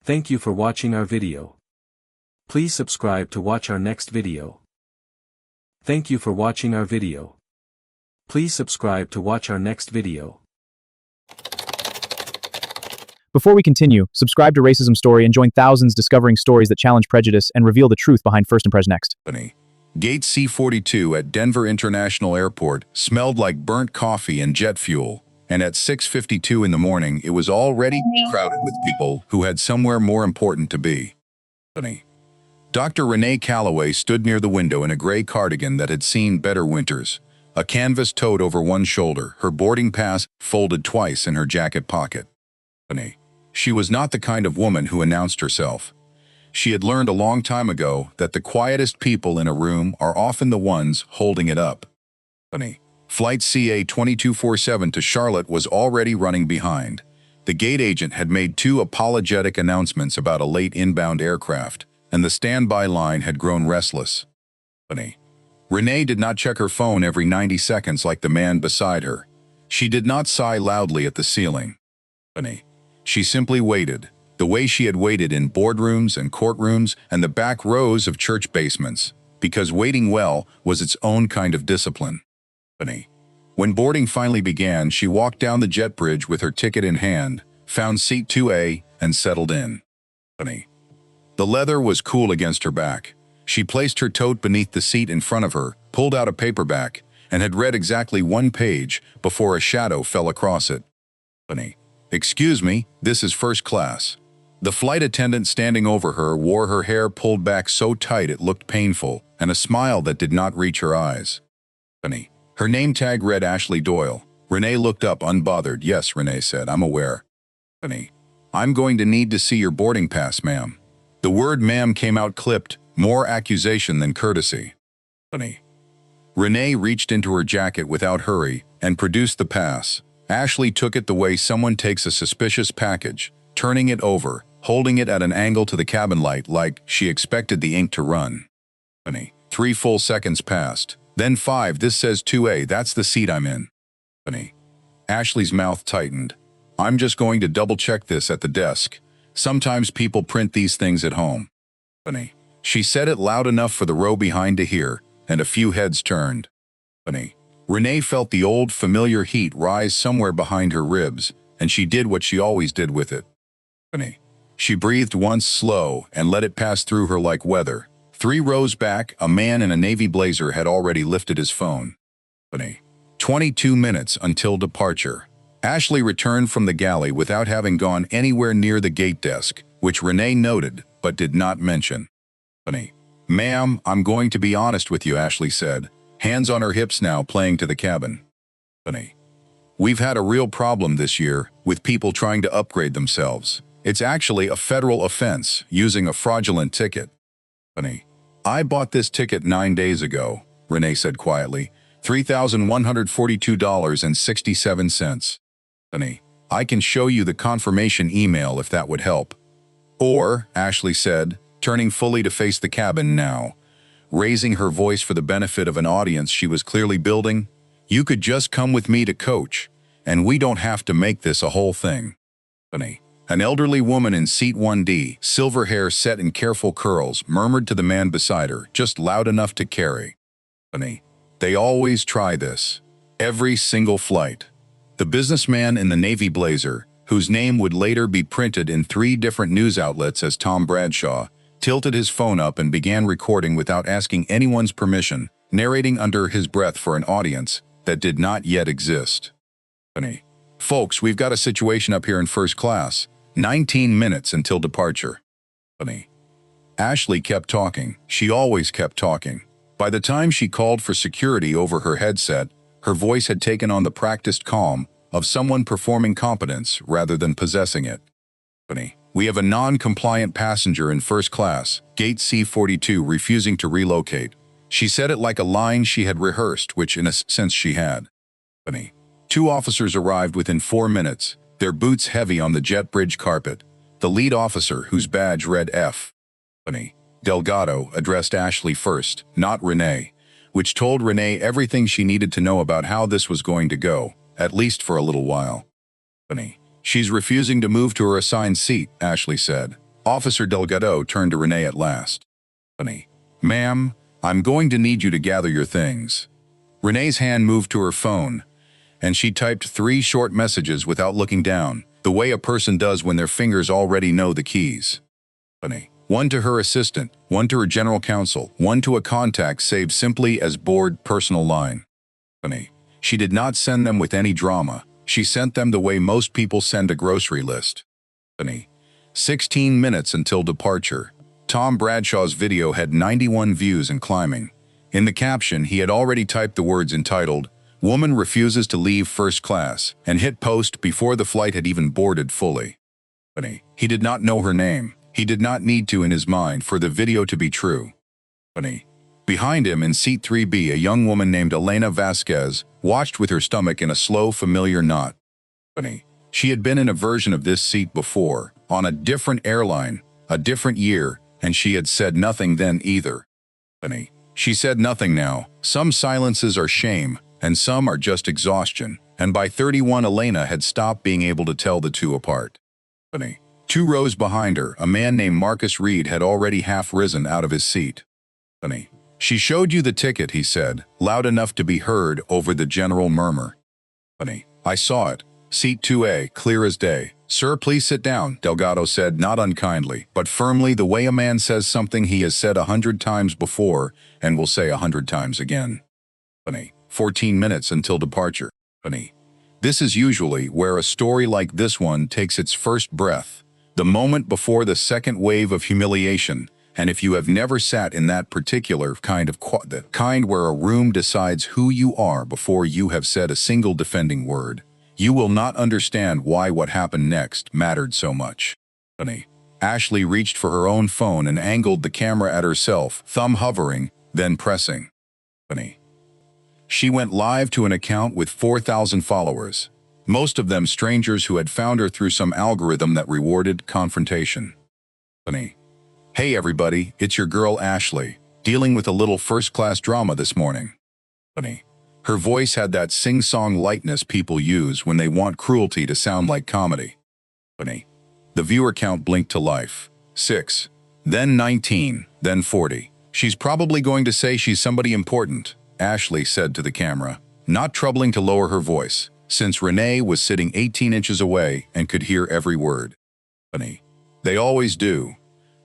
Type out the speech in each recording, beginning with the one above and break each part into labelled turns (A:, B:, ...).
A: Thank you for watching our video. Please subscribe to watch our next video. Thank you for watching our video. Please subscribe to watch our next video.
B: Before we continue, subscribe to Racism Story and join thousands discovering stories that challenge prejudice and reveal the truth behind First Impress Next.
C: Gate C-42 at Denver International Airport smelled like burnt coffee and jet fuel, and at 6:52 in the morning it was already crowded with people who had somewhere more important to be. Dr. Renee Calloway stood near the window in a gray cardigan that had seen better winters, a canvas tote over one shoulder, her boarding pass folded twice in her jacket pocket. She was not the kind of woman who announced herself. She had learned a long time ago that the quietest people in a room are often the ones holding it up. Flight CA-2247 to Charlotte was already running behind. The gate agent had made 2 apologetic announcements about a late inbound aircraft, and the standby line had grown restless. Renee did not check her phone every 90 seconds like the man beside her. She did not sigh loudly at the ceiling. She simply waited, the way she had waited in boardrooms and courtrooms and the back rows of church basements, because waiting well was its own kind of discipline. When boarding finally began, she walked down the jet bridge with her ticket in hand, found seat 2A, and settled in. The leather was cool against her back. She placed her tote beneath the seat in front of her, pulled out a paperback, and had read exactly 1 page before a shadow fell across it. "Excuse me, this is first class." The flight attendant standing over her wore her hair pulled back so tight it looked painful, and a smile that did not reach her eyes. Her name tag read Ashley Doyle. Renee looked up unbothered. "Yes," Renee said, "I'm aware." "I'm going to need to see your boarding pass, ma'am." The word ma'am came out clipped, more accusation than courtesy. Renee reached into her jacket without hurry and produced the pass. Ashley took it the way someone takes a suspicious package, turning it over, holding it at an angle to the cabin light like she expected the ink to run. 3 full seconds passed. Then 5, "This says 2A, that's the seat I'm in." Ashley's mouth tightened. "I'm just going to double-check this at the desk. Sometimes people print these things at home." She said it loud enough for the row behind to hear, and a few heads turned. Renee felt the old familiar heat rise somewhere behind her ribs, and she did what she always did with it. She breathed once slow and let it pass through her like weather. 3 rows back, a man in a navy blazer had already lifted his phone. 22 minutes until departure. Ashley returned from the galley without having gone anywhere near the gate desk, which Renee noted but did not mention. "Ma'am, I'm going to be honest with you," Ashley said, hands on her hips now playing to the cabin. "We've had a real problem this year with people trying to upgrade themselves. It's actually a federal offense, using a fraudulent ticket." "I bought this ticket 9 days ago," Renee said quietly, $3,142.67. "I can show you the confirmation email if that would help." "Or," Ashley said, turning fully to face the cabin now, raising her voice for the benefit of an audience she was clearly building, "you could just come with me to coach, and we don't have to make this a whole thing." An elderly woman in seat 1D, silver hair set in careful curls, murmured to the man beside her, just loud enough to carry. "They always try this. Every single flight." The businessman in the navy blazer, whose name would later be printed in 3 different news outlets as Tom Bradshaw, tilted his phone up and began recording without asking anyone's permission, narrating under his breath for an audience that did not yet exist. "Folks, we've got a situation up here in first class. 19 minutes until departure." Ashley kept talking. She always kept talking. By the time she called for security over her headset, her voice had taken on the practiced calm of someone performing competence rather than possessing it. "We have a non-compliant passenger in first class, gate C-42, refusing to relocate." She said it like a line she had rehearsed, which in a sense she had. 2 officers arrived within 4 minutes, their boots heavy on the jet bridge carpet. The lead officer, whose badge read F. Delgado, addressed Ashley first, not Renee, which told Renee everything she needed to know about how this was going to go, at least for a little while. "She's refusing to move to her assigned seat," Ashley said. Officer Delgado turned to Renee at last. Ma'am, I'm going to need you to gather your things. Renee's hand moved to her phone, and she typed 3 short messages without looking down, the way a person does when their fingers already know the keys. One to her assistant, one to her general counsel, one to a contact saved simply as bored personal line. She did not send them with any drama. She sent them the way most people send a grocery list. 16 minutes until departure. Tom Bradshaw's video had 91 views and climbing. In the caption, he had already typed the words entitled, "Woman refuses to leave first class," and hit post before the flight had even boarded fully. He did not know her name. He did not need to in his mind for the video to be true. Behind him in seat 3B, a young woman named Elena Vasquez watched with her stomach in a slow, familiar knot. She had been in a version of this seat before, on a different airline, a different year, and she had said nothing then either. She said nothing now. Some silences are shame, and some are just exhaustion, and by 31 Elena had stopped being able to tell the two apart. 2 rows behind her, a man named Marcus Reed had already half risen out of his seat. She showed you the ticket, he said, loud enough to be heard over the general murmur. I saw it. Seat 2A, clear as day. Sir, please sit down, Delgado said, not unkindly, but firmly, the way a man says something he has said 100 times before and will say 100 times again. 14 minutes until departure. This is usually where a story like this one takes its first breath, the moment before the second wave of humiliation. And if you have never sat in that particular kind of the kind where a room decides who you are before you have said a single defending word, you will not understand why what happened next mattered so much. Ashley reached for her own phone and angled the camera at herself, thumb hovering, then pressing. She went live to an account with 4,000 followers, most of them strangers who had found her through some algorithm that rewarded confrontation. Hey everybody, it's your girl Ashley, dealing with a little first-class drama this morning. Her voice had that sing-song lightness people use when they want cruelty to sound like comedy. The viewer count blinked to life. 6, then 19, then 40. She's probably going to say she's somebody important, Ashley said to the camera, not troubling to lower her voice, since Renee was sitting 18 inches away and could hear every word. They always do.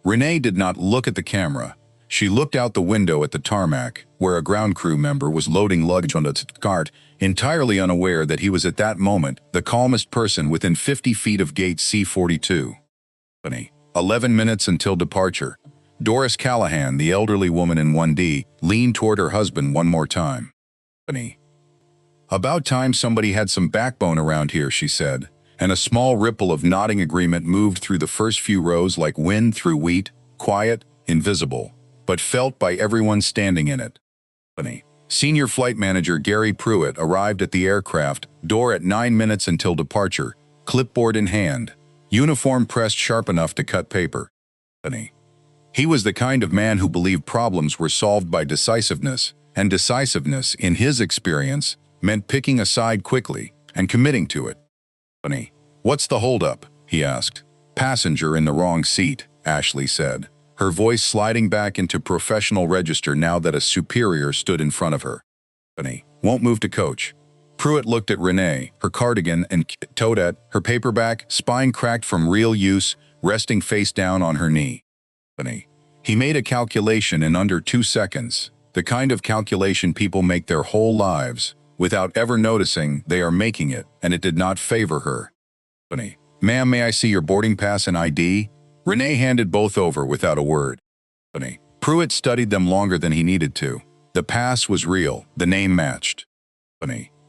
C: Renee did not look at the camera. She looked out the window at the tarmac, where a ground crew member was loading luggage onto the cart, entirely unaware that he was at that moment the calmest person within 50 feet of gate C-42. 11 minutes until departure. Doris Callahan, the elderly woman in 1D, leaned toward her husband one more time. About time somebody had some backbone around here, she said, and a small ripple of nodding agreement moved through the first few rows like wind through wheat, quiet, invisible, but felt by everyone standing in it. Senior Flight Manager Gary Pruitt arrived at the aircraft door at 9 minutes until departure, clipboard in hand, uniform pressed sharp enough to cut paper. He was the kind of man who believed problems were solved by decisiveness, and decisiveness, in his experience, meant picking a side quickly and committing to it. What's the holdup? He asked. Passenger in the wrong seat, Ashley said, her voice sliding back into professional register now that a superior stood in front of her. Won't move to coach. Pruitt looked at Renee, her cardigan and toadette, her paperback, spine cracked from real use, resting face down on her knee. He made a calculation in under 2 seconds, the kind of calculation people make their whole lives, without ever noticing they are making it, and it did not favor her. Ma'am, may I see your boarding pass and ID? Renee handed both over without a word. Pruitt studied them longer than he needed to. The pass was real, the name matched.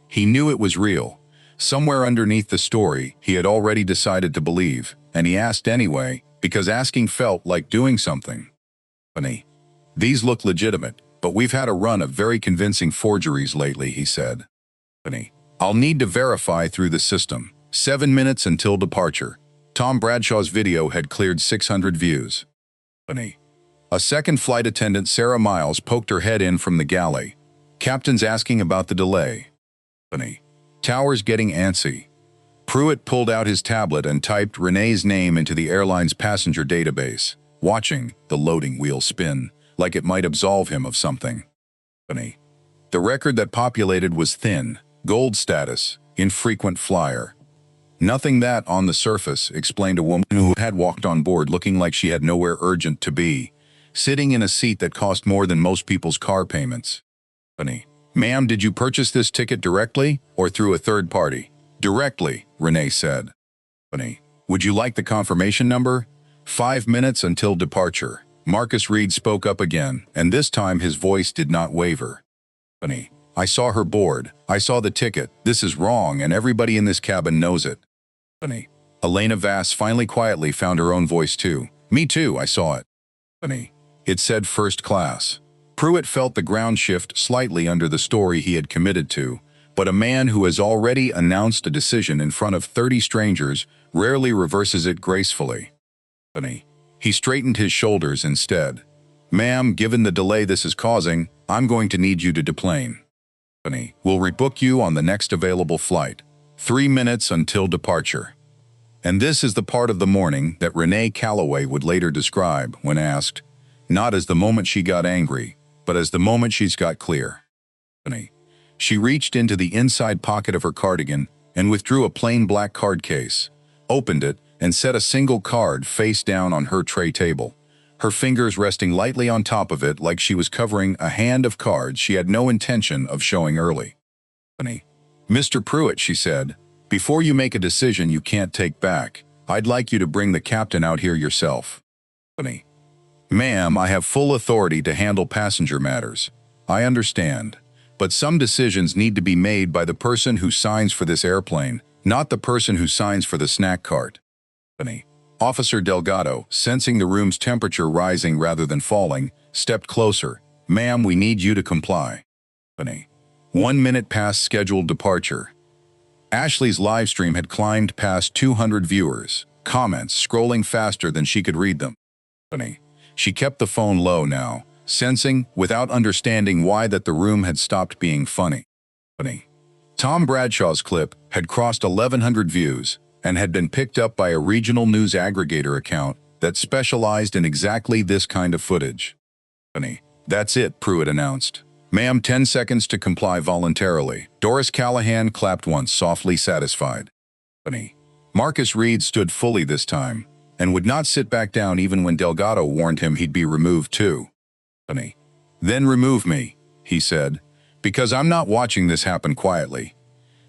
C: He knew it was real. Somewhere underneath the story, he had already decided to believe, and he asked anyway, because asking felt like doing something. These look legitimate, but we've had a run of very convincing forgeries lately, he said. I'll need to verify through the system. 7 minutes until departure. Tom Bradshaw's video had cleared 600 views. A second flight attendant, Sarah Miles, poked her head in from the galley. Captain's asking about the delay. Towers getting antsy. Pruitt pulled out his tablet and typed Renee's name into the airline's passenger database, watching the loading wheel spin, like it might absolve him of something. The record that populated was thin, gold status, infrequent flyer. Nothing that, on the surface, explained a woman who had walked on board looking like she had nowhere urgent to be, sitting in a seat that cost more than most people's car payments. Ma'am, did you purchase this ticket directly or through a third party? Directly, Renee said. Would you like the confirmation number? 5 minutes until departure. Marcus Reed spoke up again, and this time his voice did not waver. I saw her board. I saw the ticket. This is wrong, and everybody in this cabin knows it. Elena Vass finally quietly found her own voice too. Me too, I saw it. It said first class. Pruitt felt the ground shift slightly under the story he had committed to, but a man who has already announced a decision in front of 30 strangers rarely reverses it gracefully. He straightened his shoulders instead. Ma'am, given the delay this is causing, I'm going to need you to deplane. We'll rebook you on the next available flight. 3 minutes until departure. And this is the part of the morning that Renee Calloway would later describe when asked, not as the moment she got angry, but as the moment she's got clear. She reached into the inside pocket of her cardigan and withdrew a plain black card case, opened it, and set a single card face down on her tray table, her fingers resting lightly on top of it like she was covering a hand of cards she had no intention of showing early. Mr. Pruitt, she said, before you make a decision you can't take back, I'd like you to bring the captain out here yourself. Ma'am, I have full authority to handle passenger matters. I understand. But some decisions need to be made by the person who signs for this airplane, not the person who signs for the snack cart. Officer Delgado, sensing the room's temperature rising rather than falling, stepped closer. Ma'am, we need you to comply. 1 minute past scheduled departure. Ashley's live stream had climbed past 200 viewers, comments scrolling faster than she could read them. She kept the phone low now, sensing, without understanding why, that the room had stopped being funny. Tom Bradshaw's clip had crossed 1,100 views and had been picked up by a regional news aggregator account that specialized in exactly this kind of footage. That's it, Pruitt announced. Ma'am, 10 seconds to comply voluntarily. Doris Callahan clapped once, softly satisfied. Marcus Reed stood fully this time, and would not sit back down even when Delgado warned him he'd be removed too. Then remove me, he said, because I'm not watching this happen quietly.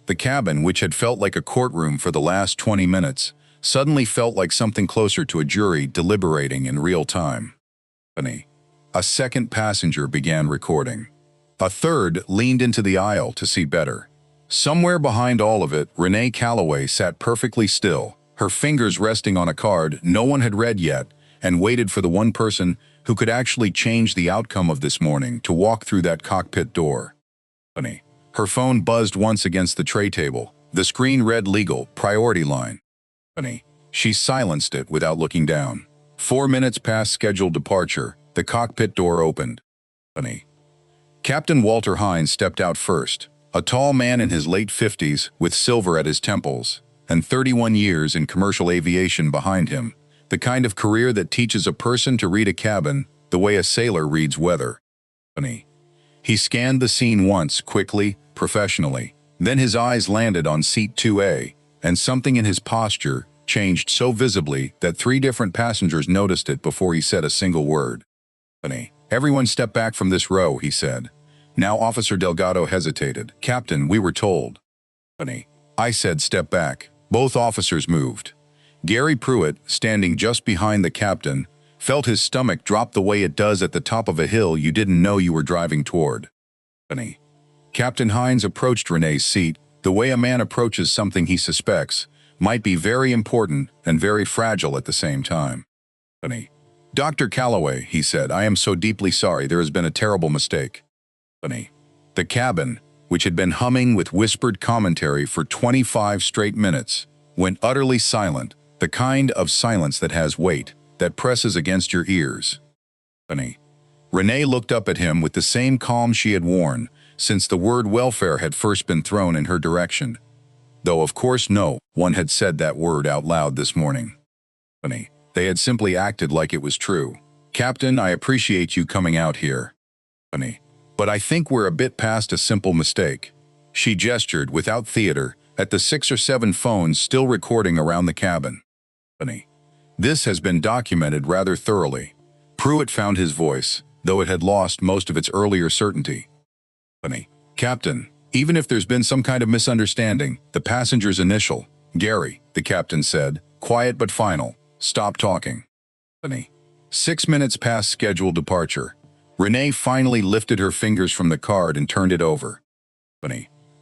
C: The cabin, which had felt like a courtroom for the last 20 minutes, suddenly felt like something closer to a jury deliberating in real time. A second passenger began recording. A third leaned into the aisle to see better. Somewhere behind all of it, Renee Calloway sat perfectly still, her fingers resting on a card no one had read yet, and waited for the one person who could actually change the outcome of this morning to walk through that cockpit door. Her phone buzzed once against the tray table. The screen read legal, priority line. She silenced it without looking down. 4 minutes past scheduled departure, the cockpit door opened. Captain Walter Hines stepped out first, a tall man in his late 50s with silver at his temples, and 31 years in commercial aviation behind him, the kind of career that teaches a person to read a cabin the way a sailor reads weather. He scanned the scene once, quickly, professionally. Then his eyes landed on seat 2A, and something in his posture changed so visibly that 3 different passengers noticed it before he said a single word. Everyone step back from this row, he said. Now Officer Delgado hesitated. Captain, we were told. I said step back. Both officers moved. Gary Pruitt, standing just behind the captain, felt his stomach drop the way it does at the top of a hill you didn't know you were driving toward. Captain Hines approached Renee's seat the way a man approaches something he suspects might be very important and very fragile at the same time. Dr. Calloway, he said, I am so deeply sorry. There has been a terrible mistake. The cabin, which had been humming with whispered commentary for 25 straight minutes, went utterly silent, the kind of silence that has weight, that presses against your ears. Renee looked up at him with the same calm she had worn since the word welfare had first been thrown in her direction. though of course no one had said that word out loud this morning. They had simply acted like it was true. "Captain, I appreciate you coming out here. But I think we're a bit past a simple mistake." She gestured without theater at the 6 or 7 phones still recording around the cabin. This has been documented rather thoroughly. Pruitt found his voice, though it had lost most of its earlier certainty. "Captain, even if there's been some kind of misunderstanding, the passenger's initial, Gary," the captain said, quiet but final, "stop talking." 6 minutes past scheduled departure. Renee finally lifted her fingers from the card and turned it over.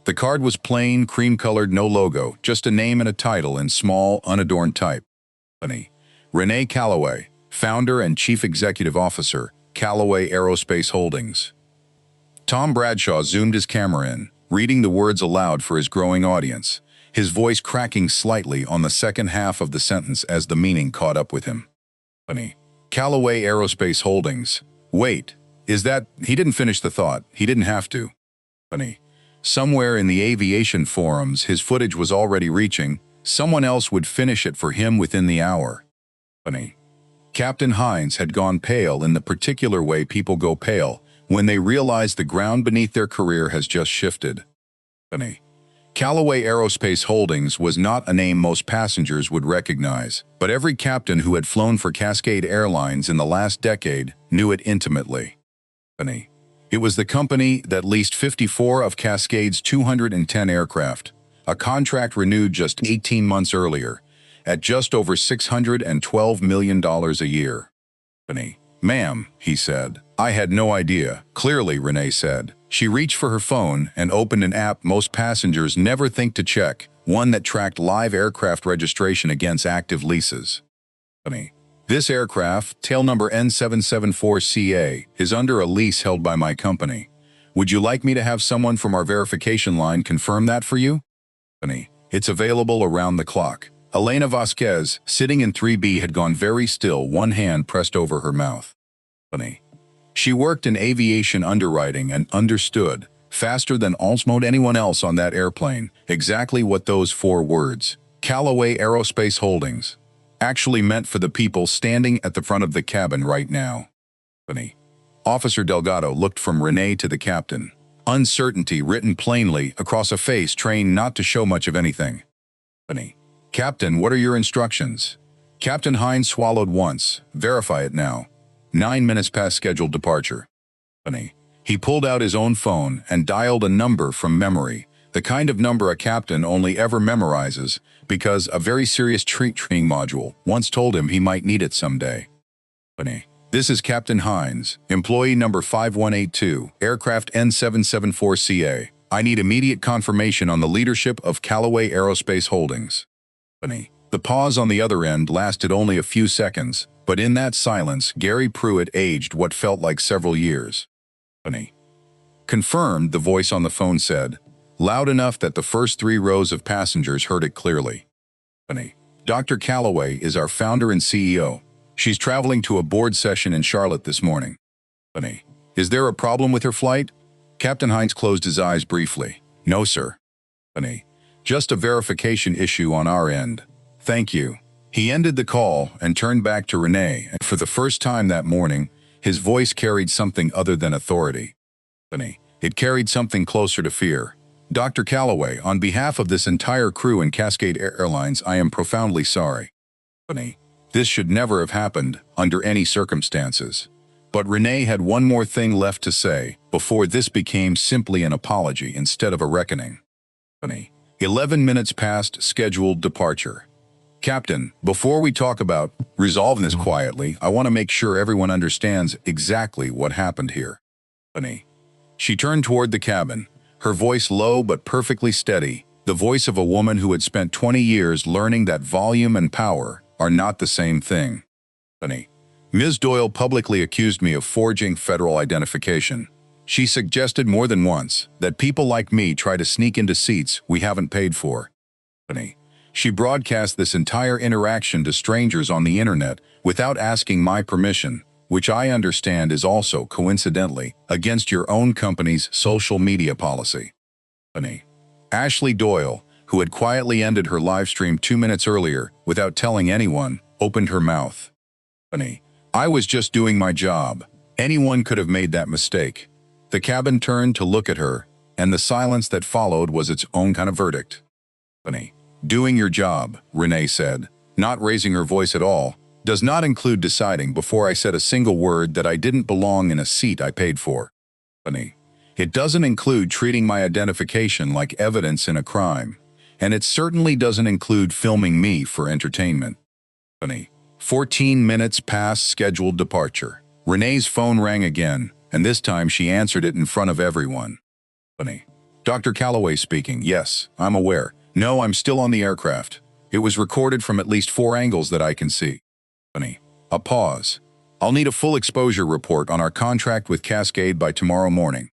C: The card was plain, cream-colored, no logo, just a name and a title in small, unadorned type. Renee Callaway, founder and chief executive officer, Callaway Aerospace Holdings. Tom Bradshaw zoomed his camera in, reading the words aloud for his growing audience, his voice cracking slightly on the second half of the sentence as the meaning caught up with him. Callaway Aerospace Holdings. Wait, is that... He didn't finish the thought. He didn't have to. Somewhere in the aviation forums his footage was already reaching. Someone else would finish it for him within the hour. Captain Hines had gone pale in the particular way people go pale when they realize the ground beneath their career has just shifted. Callaway Aerospace Holdings was not a name most passengers would recognize, but every captain who had flown for Cascade Airlines in the last decade knew it intimately. It was the company that leased 54 of Cascade's 210 aircraft, a contract renewed just 18 months earlier, at just over $612 million a year. "Ma'am," he said. "I had no idea." "Clearly," Renee said. She reached for her phone and opened an app most passengers never think to check, one that tracked live aircraft registration against active leases. "This aircraft, tail number N774CA, is under a lease held by my company. Would you like me to have someone from our verification line confirm that for you?" "It's available around the clock." Elena Vasquez, sitting in 3B, had gone very still, one hand pressed over her mouth. She worked in aviation underwriting and understood, faster than almost anyone else on that airplane, exactly what those 4 words, Callaway Aerospace Holdings, actually meant for the people standing at the front of the cabin right now. Officer Delgado looked from Renee to the captain, uncertainty written plainly across a face trained not to show much of anything. "Captain, what are your instructions?" Captain Hines swallowed once. "Verify it now." 9 minutes past scheduled departure. He pulled out his own phone and dialed a number from memory, the kind of number a captain only ever memorizes because a very serious training module once told him he might need it someday. "This is Captain Hines, employee number 5182, aircraft N774CA. I need immediate confirmation on the leadership of Callaway Aerospace Holdings." The pause on the other end lasted only a few seconds, but in that silence Gary Pruitt aged what felt like several years. "Confirmed," the voice on the phone said, loud enough that the first 3 rows of passengers heard it clearly. "Dr. Callaway is our founder and CEO. She's traveling to a board session in Charlotte this morning." "Is there a problem with her flight?" Captain Hines closed his eyes briefly. "No, sir." "Just a verification issue on our end. Thank you." He ended the call and turned back to Renee, and for the first time that morning, his voice carried something other than authority. It carried something closer to fear. "Dr. Callaway, on behalf of this entire crew in Cascade Airlines, I am profoundly sorry. This should never have happened, under any circumstances." But Renee had one more thing left to say, before this became simply an apology instead of a reckoning. 11 minutes past scheduled departure. "Captain, before we talk about resolving this quietly, I want to make sure everyone understands exactly what happened here." She turned toward the cabin, her voice low but perfectly steady, the voice of a woman who had spent 20 years learning that volume and power are not the same thing. "Ms. Doyle publicly accused me of forging federal identification. She suggested more than once that people like me try to sneak into seats we haven't paid for. She broadcast this entire interaction to strangers on the internet without asking my permission, which I understand is also, coincidentally, against your own company's social media policy." Ashley Doyle, who had quietly ended her live stream 2 minutes earlier without telling anyone, opened her mouth. I was just doing my job. Anyone could have made that mistake. The cabin turned to look at her, and the silence that followed was its own kind of verdict. Doing your job, Renee said, not raising her voice at all, does not include deciding before I said a single word that I didn't belong in a seat I paid for. It doesn't include treating my identification like evidence in a crime, and it certainly doesn't include filming me for entertainment. 14 minutes past scheduled departure. Renee's phone rang again, and this time she answered it in front of everyone. Dr. Calloway speaking. Yes, I'm aware. No, I'm still on the aircraft. It was recorded from at least 4 angles that I can see. A pause. I'll need a full exposure report on our contract with Cascade by tomorrow morning.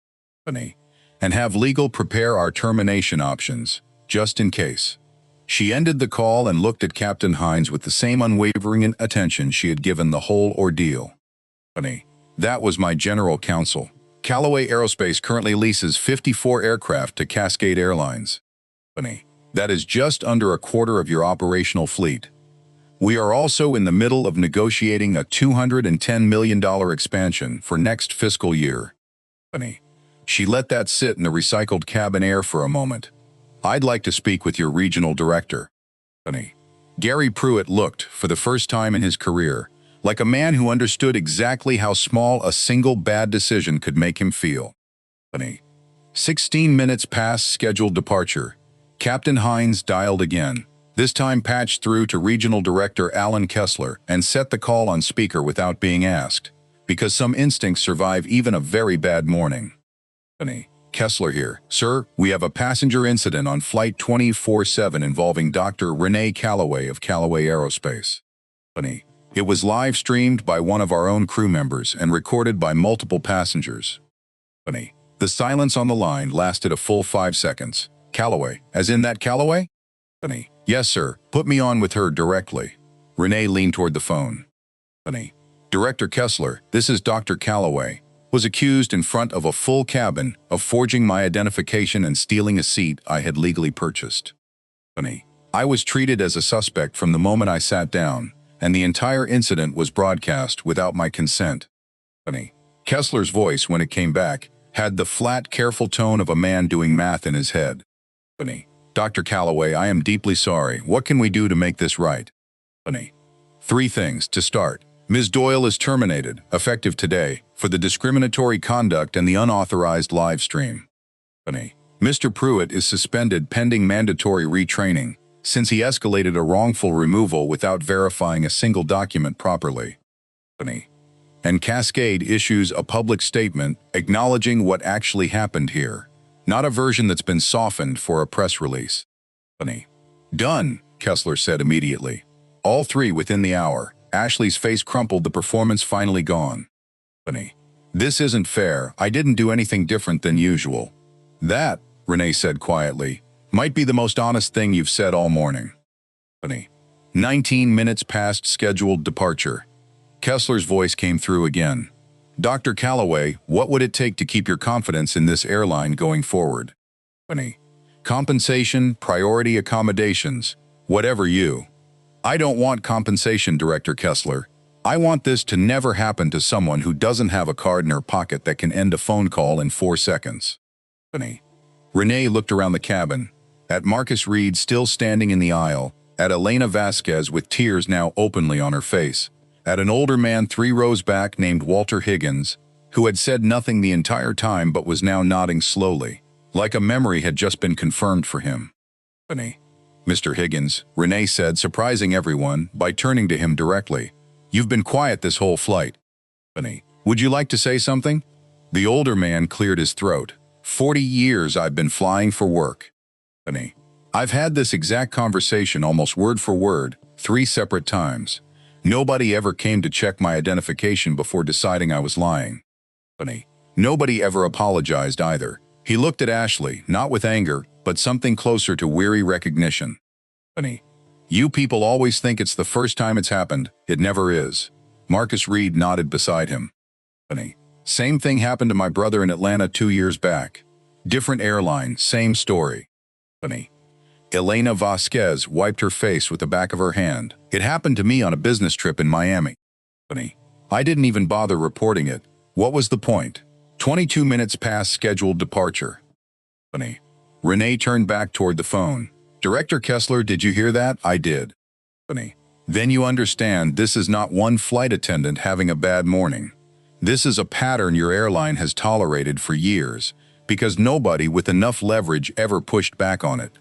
C: And have legal prepare our termination options, just in case. She ended the call and looked at Captain Hines with the same unwavering attention she had given the whole ordeal. That was my general counsel. Callaway Aerospace currently leases 54 aircraft to Cascade Airlines. That is just under a quarter of your operational fleet. We are also in the middle of negotiating a $210 million expansion for next fiscal year. She let that sit in the recycled cabin air for a moment. I'd like to speak with your regional director. Gary Pruitt looked, for the first time in his career, like a man who understood exactly how small a single bad decision could make him feel. 16 minutes past scheduled departure. Captain Hines dialed again, this time patched through to Regional Director Alan Kessler and set the call on speaker without being asked, because some instincts survive even a very bad morning. Kessler here. Sir, we have a passenger incident on Flight 24-7 involving Dr. Renee Calloway of Callaway Aerospace. It was live-streamed by one of our own crew members and recorded by multiple passengers. The silence on the line lasted a full 5 seconds. Calloway, as in that Calloway? Yes, sir. Put me on with her directly. Renee leaned toward the phone. Director Kessler, this is Dr. Calloway, was accused in front of a full cabin of forging my identification and stealing a seat I had legally purchased. I was treated as a suspect from the moment I sat down, and the entire incident was broadcast without my consent. Kessler's voice, when it came back, had the flat, careful tone of a man doing math in his head. Dr. Calloway, I am deeply sorry. What can we do to make this right? 3 things. To start, Ms. Doyle is terminated, effective today, for the discriminatory conduct and the unauthorized live stream. Mr. Pruitt is suspended pending mandatory retraining, since he escalated a wrongful removal without verifying a single document properly. And Cascade issues a public statement acknowledging what actually happened here, not a version that's been softened for a press release. Done, Kessler said immediately. All 3 within the hour. Ashley's face crumpled, the performance finally gone. This isn't fair. I didn't do anything different than usual. That, Renee said quietly, might be the most honest thing you've said all morning. 19 minutes past scheduled departure. Kessler's voice came through again. Dr. Calloway, what would it take to keep your confidence in this airline going forward? Compensation, priority accommodations, whatever you. I don't want compensation, Director Kessler. I want this to never happen to someone who doesn't have a card in her pocket that can end a phone call in 4 seconds. Renee looked around the cabin, at Marcus Reed still standing in the aisle, at Elena Vasquez with tears now openly on her face, at an older man 3 rows back named Walter Higgins, who had said nothing the entire time but was now nodding slowly, like a memory had just been confirmed for him. Mr. Higgins, Renee said, surprising everyone by turning to him directly. You've been quiet this whole flight. Would you like to say something? The older man cleared his throat. 40 years I've been flying for work. I've had this exact conversation almost word for word, 3 separate times. Nobody ever came to check my identification before deciding I was lying. Nobody ever apologized either. He looked at Ashley, not with anger, but something closer to weary recognition. You people always think it's the first time it's happened. It never is. Marcus Reed nodded beside him. Same thing happened to my brother in Atlanta 2 years back. Different airline, same story. Elena Vasquez wiped her face with the back of her hand. It happened to me on a business trip in Miami. I didn't even bother reporting it. What was the point? 22 minutes past scheduled departure. Renee turned back toward the phone. Director Kessler, did you hear that? I did. Then you understand this is not one flight attendant having a bad morning. This is a pattern your airline has tolerated for years, because nobody with enough leverage ever pushed back on it.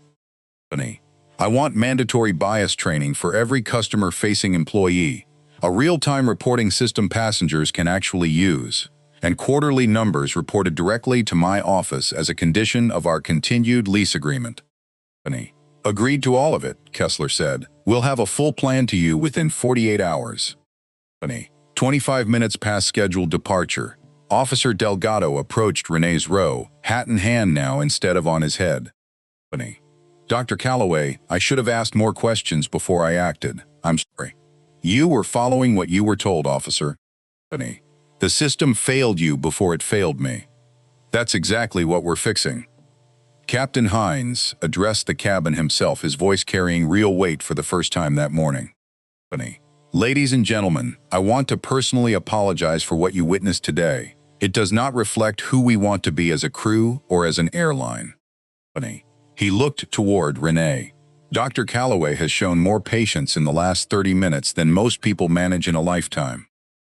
C: I want mandatory bias training for every customer-facing employee, a real-time reporting system passengers can actually use, and quarterly numbers reported directly to my office as a condition of our continued lease agreement. Agreed to all of it, Kessler said. We'll have a full plan to you within 48 hours. 25 minutes past scheduled departure. Officer Delgado approached Renee's row, hat in hand now instead of on his head. Dr. Calloway, I should have asked more questions before I acted. I'm sorry. You were following what you were told, officer. The system failed you before it failed me. That's exactly what we're fixing. Captain Hines addressed the cabin himself, his voice carrying real weight for the first time that morning. Ladies and gentlemen, I want to personally apologize for what you witnessed today. It does not reflect who we want to be as a crew or as an airline. He looked toward Renee. Dr. Calloway has shown more patience in the last 30 minutes than most people manage in a lifetime.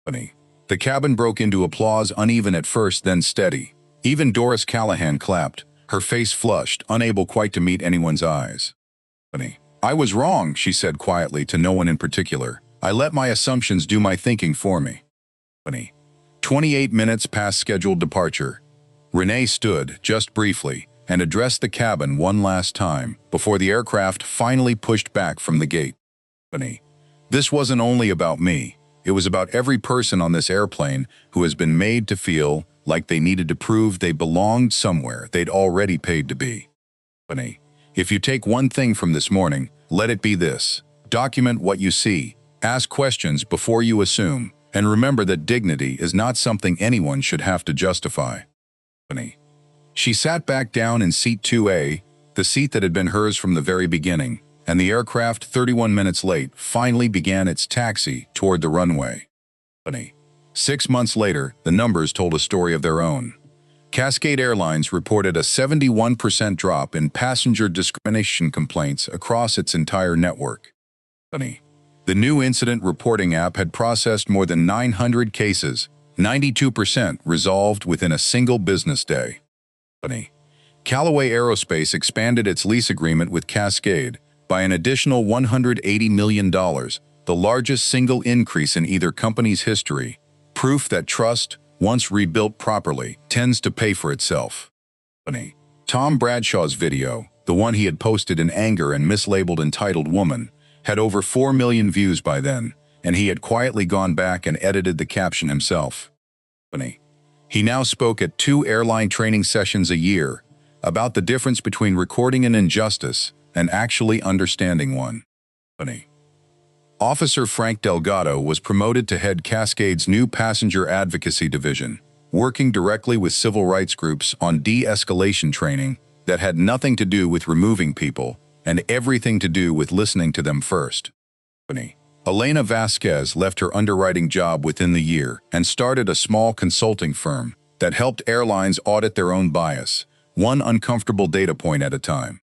C: The cabin broke into applause, uneven at first, then steady. Even Doris Callahan clapped, her face flushed, unable quite to meet anyone's eyes. I was wrong, she said quietly to no one in particular. I let my assumptions do my thinking for me. 28 minutes past scheduled departure. Renee stood, just briefly, and addressed the cabin one last time before the aircraft finally pushed back from the gate. This wasn't only about me. It was about every person on this airplane who has been made to feel like they needed to prove they belonged somewhere they'd already paid to be. If you take one thing from this morning, let it be this. Document what you see, ask questions before you assume, and remember that dignity is not something anyone should have to justify. She sat back down in seat 2A, the seat that had been hers from the very beginning, and the aircraft, 31 minutes late, finally began its taxi toward the runway. 6 months later, the numbers told a story of their own. Cascade Airlines reported a 71% drop in passenger discrimination complaints across its entire network. The new incident reporting app had processed more than 900 cases, 92% resolved within a single business day. Callaway Aerospace expanded its lease agreement with Cascade by an additional $180 million, the largest single increase in either company's history, proof that trust, once rebuilt properly, tends to pay for itself. Tom Bradshaw's video, the one he had posted in anger and mislabeled entitled Woman, had over 4 million views by then, and he had quietly gone back and edited the caption himself. He now spoke at 2 airline training sessions a year about the difference between recording an injustice and actually understanding one. Officer Frank Delgado was promoted to head Cascade's new passenger advocacy division, working directly with civil rights groups on de-escalation training that had nothing to do with removing people and everything to do with listening to them first. Elena Vasquez left her underwriting job within the year and started a small consulting firm that helped airlines audit their own bias, one uncomfortable data point at a time.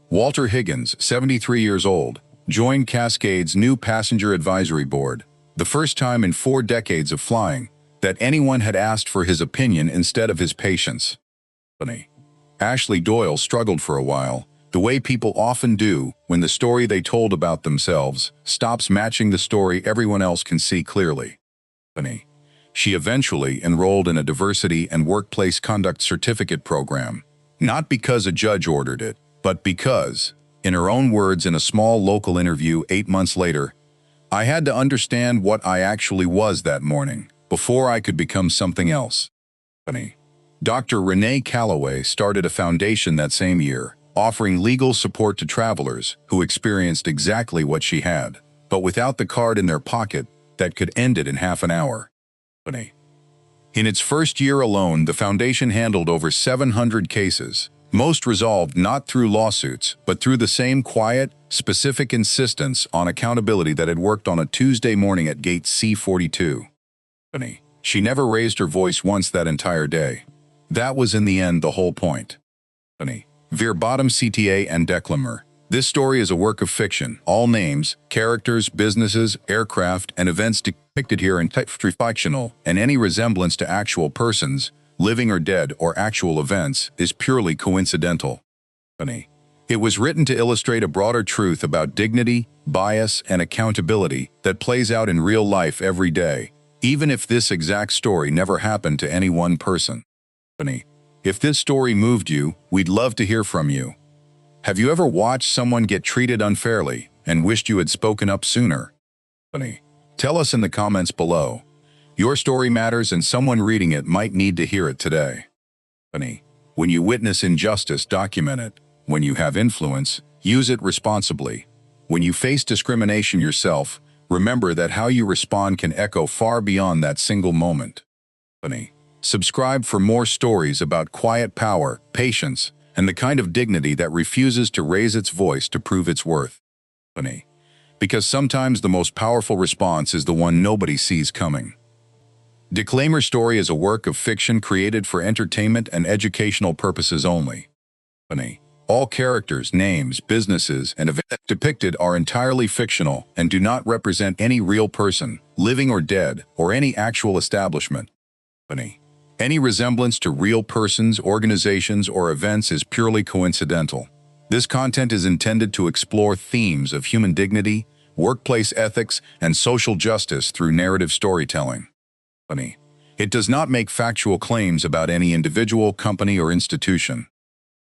C: Walter Higgins, 73 years old, joined Cascade's new passenger advisory board, the first time in 4 decades of flying that anyone had asked for his opinion instead of his patience. Ashley Doyle struggled for a while, the way people often do when the story they told about themselves stops matching the story everyone else can see clearly. She eventually enrolled in a diversity and workplace conduct certificate program, not because a judge ordered it, but because, in her own words in a small local interview 8 months later, I had to understand what I actually was that morning before I could become something else. Dr. Renee Calloway started a foundation that same year, offering legal support to travelers who experienced exactly what she had, but without the card in their pocket that could end it in half an hour. In its first year alone, the foundation handled over 700 cases, Most resolved not through lawsuits, but through the same quiet, specific insistence on accountability that had worked on a Tuesday morning at gate C42. She never raised her voice once that entire day. That was in the end the whole point. Verbatim CTA and Declamer. This story is a work of fiction. All names, characters, businesses, aircraft, and events depicted here are fictional, and any resemblance to actual persons, living or dead, or actual events, is purely coincidental. It was written to illustrate a broader truth about dignity, bias, and accountability that plays out in real life every day, even if this exact story never happened to any one person. If this story moved you, we'd love to hear from you. Have you ever watched someone get treated unfairly and wished you had spoken up sooner? Tell us in the comments below. Your story matters and someone reading it might need to hear it today. When you witness injustice, document it. When you have influence, use it responsibly. When you face discrimination yourself, remember that how you respond can echo far beyond that single moment. Subscribe for more stories about quiet power, patience, and the kind of dignity that refuses to raise its voice to prove its worth. Because sometimes the most powerful response is the one nobody sees coming. Disclaimer: story is a work of fiction created for entertainment and educational purposes only. All characters, names, businesses, and events depicted are entirely fictional and do not represent any real person, living or dead, or any actual establishment. Any resemblance to real persons, organizations, or events is purely coincidental. This content is intended to explore themes of human dignity, workplace ethics, and social justice through narrative storytelling. It does not make factual claims about any individual, company, or institution.